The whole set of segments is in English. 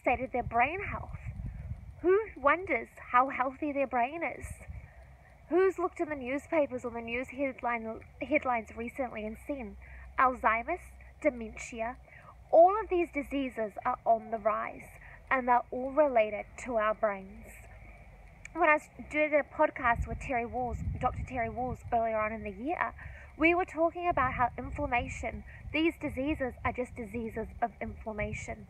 state of their brain health? Who wonders how healthy their brain is? Who's looked in the newspapers or the news headlines recently and seen Alzheimer's, dementia? All of these diseases are on the rise, and they're all related to our brains. When I did a podcast with Dr. Terry Walls earlier on in the year, we were talking about how inflammation, these diseases are just diseases of inflammation.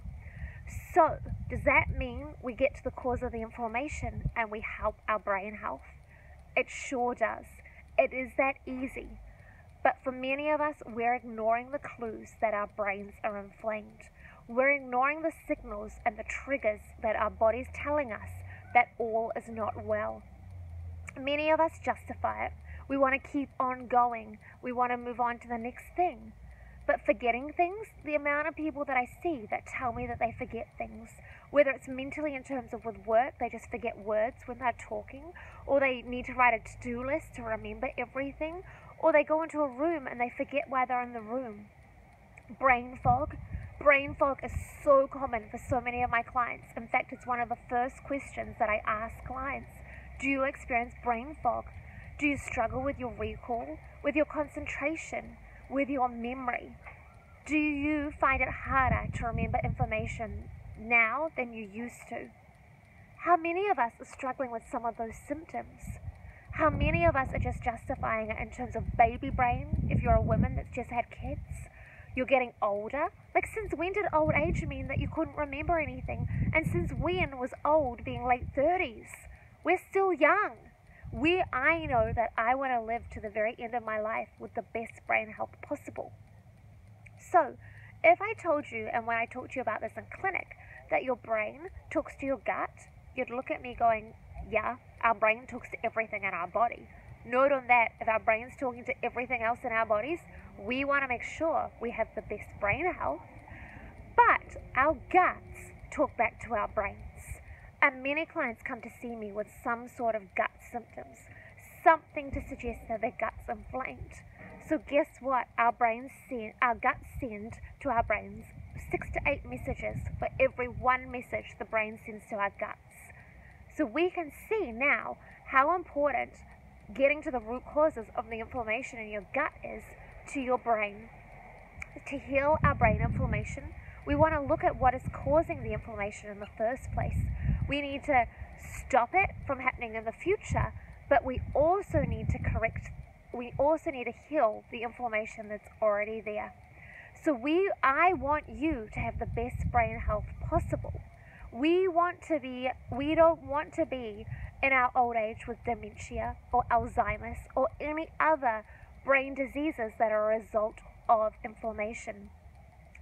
So, does that mean we get to the cause of the inflammation and we help our brain health? It sure does. It is that easy. But for many of us, we're ignoring the clues that our brains are inflamed. We're ignoring the signals and the triggers that our body's telling us that all is not well. Many of us justify it. We want to keep on going. We want to move on to the next thing. But forgetting things, the amount of people that I see that tell me that they forget things, whether it's mentally in terms of with work, they just forget words when they're talking, or they need to write a to-do list to remember everything, or they go into a room and they forget why they're in the room. Brain fog. Brain fog is so common for so many of my clients. In fact, it's one of the first questions that I ask clients. Do you experience brain fog? Do you struggle with your recall, with your concentration, with your memory? Do you find it harder to remember information now than you used to? How many of us are struggling with some of those symptoms? How many of us are just justifying it in terms of baby brain, if you're a woman that's just had kids? You're getting older? Like, since when did old age mean that you couldn't remember anything? And since when was old being late 30s? We're still young. I know that I want to live to the very end of my life with the best brain health possible. So, if I told you, and when I talked to you about this in clinic, that your brain talks to your gut, you'd look at me going, yeah, our brain talks to everything in our body. Note on that, if our brain's talking to everything else in our bodies, we want to make sure we have the best brain health. But our guts talk back to our brains. And many clients come to see me with some sort of gut symptoms, something to suggest that their gut's inflamed. So guess what? Our guts send to our brains 6 to 8 messages for every one message the brain sends to our guts. So we can see now how important getting to the root causes of the inflammation in your gut is to your brain. To heal our brain inflammation, we want to look at what is causing the inflammation in the first place. We need to stop it from happening in the future, but we also need to heal the inflammation that's already there. So I want you to have the best brain health possible. We don't want to be in our old age with dementia or Alzheimer's or any other brain diseases that are a result of inflammation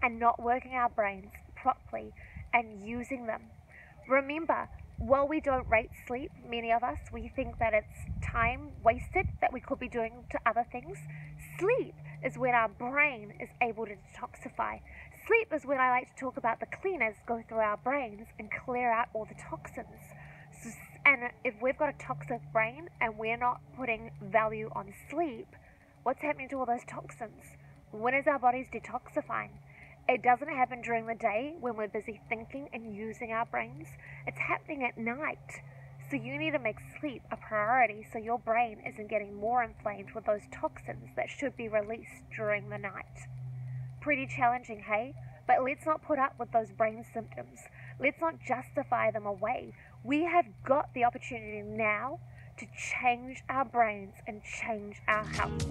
and not working our brains properly and using them. Remember, while we don't rate sleep, many of us, we think that it's time wasted that we could be doing to other things. Sleep is when our brain is able to detoxify. Sleep is when I like to talk about the cleaners go through our brains and clear out all the toxins. And if we've got a toxic brain and we're not putting value on sleep, what's happening to all those toxins? When is our bodies detoxifying? It doesn't happen during the day when we're busy thinking and using our brains. It's happening at night. So you need to make sleep a priority so your brain isn't getting more inflamed with those toxins that should be released during the night. Pretty challenging, hey? But let's not put up with those brain symptoms. Let's not justify them away. We have got the opportunity now to change our brains and change our health.